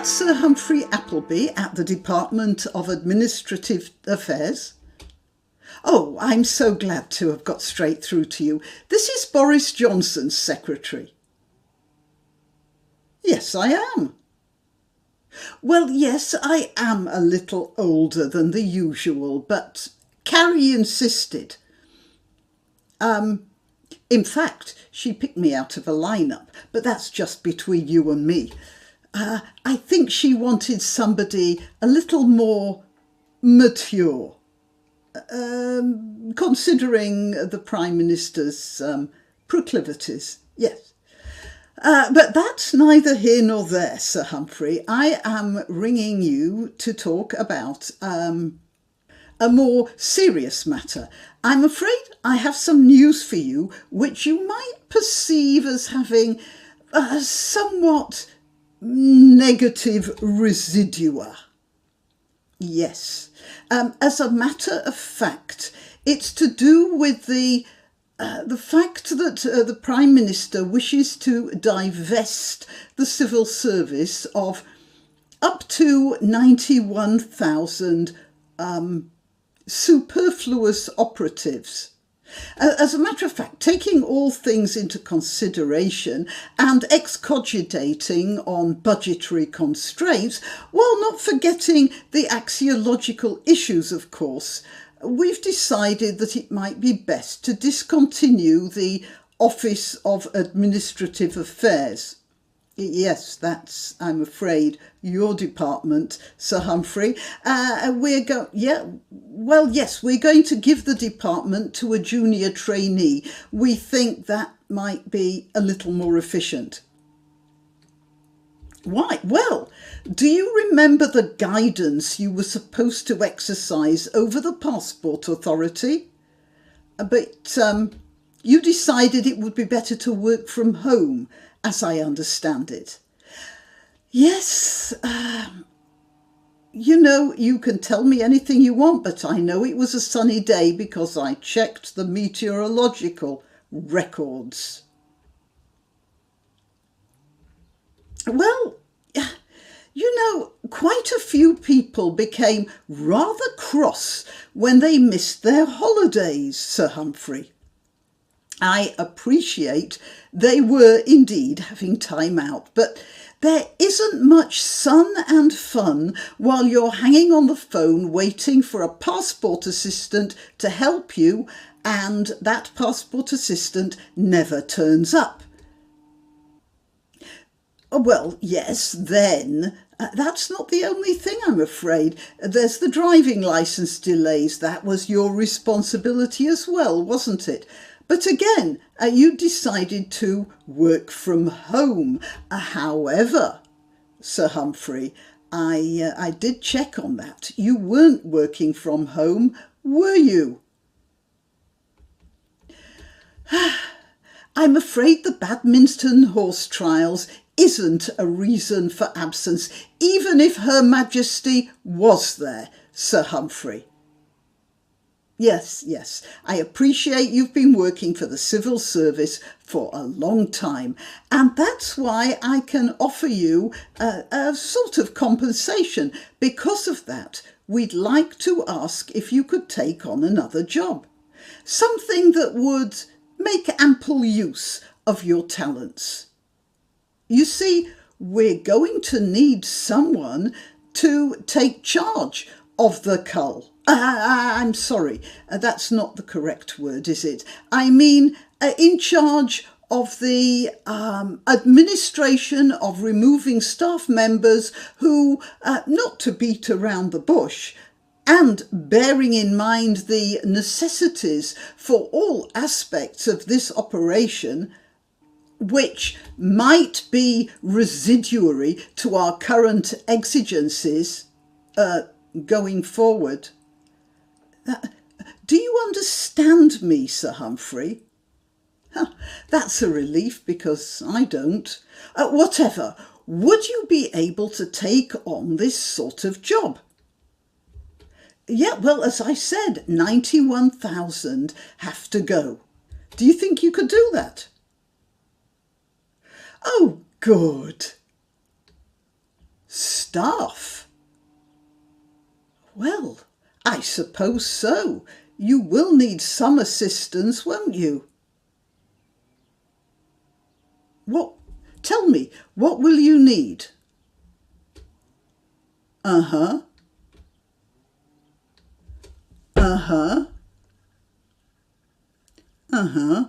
that Sir Humphrey Appleby at the Department of Administrative Affairs? Oh, I'm so glad to have got straight through to you. This is Boris Johnson's secretary. Yes, I am. Well, yes, I am a little older than the usual, but Carrie insisted. In fact, she picked me out of a lineup, but that's just between you and me. I think she wanted somebody a little more mature, considering the Prime Minister's proclivities, yes. But that's neither here nor there, Sir Humphrey. I am ringing you to talk about a more serious matter. I'm afraid I have some news for you which you might perceive as having somewhat negative residua. Yes, as a matter of fact, it's to do with the fact that the Prime Minister wishes to divest the civil service of up to 91,000 superfluous operatives. As a matter of fact, taking all things into consideration and excogitating on budgetary constraints, while not forgetting the axiological issues, of course, we've decided that it might be best to discontinue the Office of Administrative Affairs. Yes, that's, I'm afraid, your department, Sir Humphrey. We're going to give the department to a junior trainee. We think that might be a little more efficient. Why? Well, do you remember the guidance you were supposed to exercise over the Passport Authority? But you decided it would be better to work from home, as I understand it. Yes, you know, you can tell me anything you want, but I know it was a sunny day because I checked the meteorological records. Well, you know, quite a few people became rather cross when they missed their holidays, Sir Humphrey. I appreciate they were indeed having time out, but there isn't much sun and fun while you're hanging on the phone waiting for a passport assistant to help you, and that passport assistant never turns up. Well, yes, then, that's not the only thing, I'm afraid. There's the driving licence delays. That was your responsibility as well, wasn't it? But again, you decided to work from home. However, Sir Humphrey, I did check on that. You weren't working from home, were you? I'm afraid the badminton horse trials isn't a reason for absence, even if Her Majesty was there, Sir Humphrey. Yes, I appreciate you've been working for the civil service for a long time, and that's why I can offer you a sort of compensation. Because of that, we'd like to ask if you could take on another job, something that would make ample use of your talents. You see, we're going to need someone to take charge of the cull. I'm sorry, that's not the correct word, is it? I mean, in charge of the administration of removing staff members who, not to beat around the bush, and bearing in mind the necessities for all aspects of this operation, which might be residuary to our current exigencies going forward. Do you understand me, Sir Humphrey? That's a relief, because I don't. Whatever, would you be able to take on this sort of job? Yeah, well, as I said, 91,000 have to go. Do you think you could do that? Oh, good. Staff? Well, I suppose so. You will need some assistance, won't you? Tell me, what will you need? Uh-huh. Uh-huh. Uh-huh.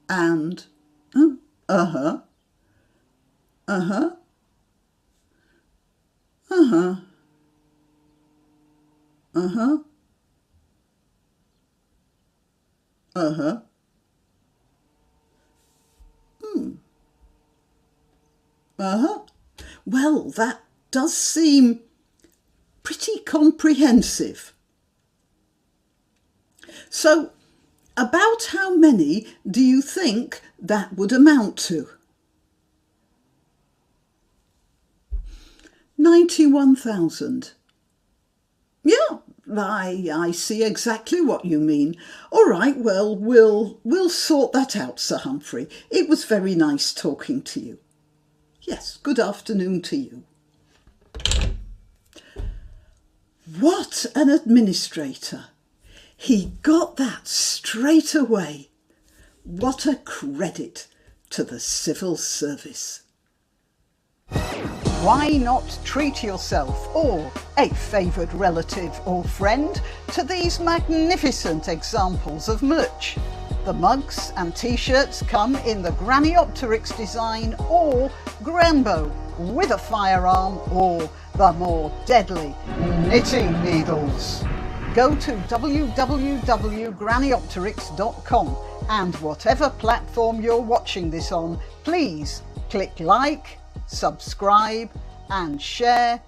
And uh-huh. Uh-huh. Uh-huh. Uh-huh. Uh-huh. Uh-huh. Well, that does seem pretty comprehensive. So, about how many do you think that would amount to? 91,000. Yeah, I see exactly what you mean. All right, well, we'll sort that out, Sir Humphrey. It was very nice talking to you. Yes, good afternoon to you. What an administrator! He got that straight away. What a credit to the civil service. Why not treat yourself or a favoured relative or friend to these magnificent examples of merch? The mugs and t-shirts come in the Graniopteryx design or Grambo with a firearm or the more deadly knitting needles. Go to www.graniopteryx.com and whatever platform you're watching this on, please click like, subscribe and share.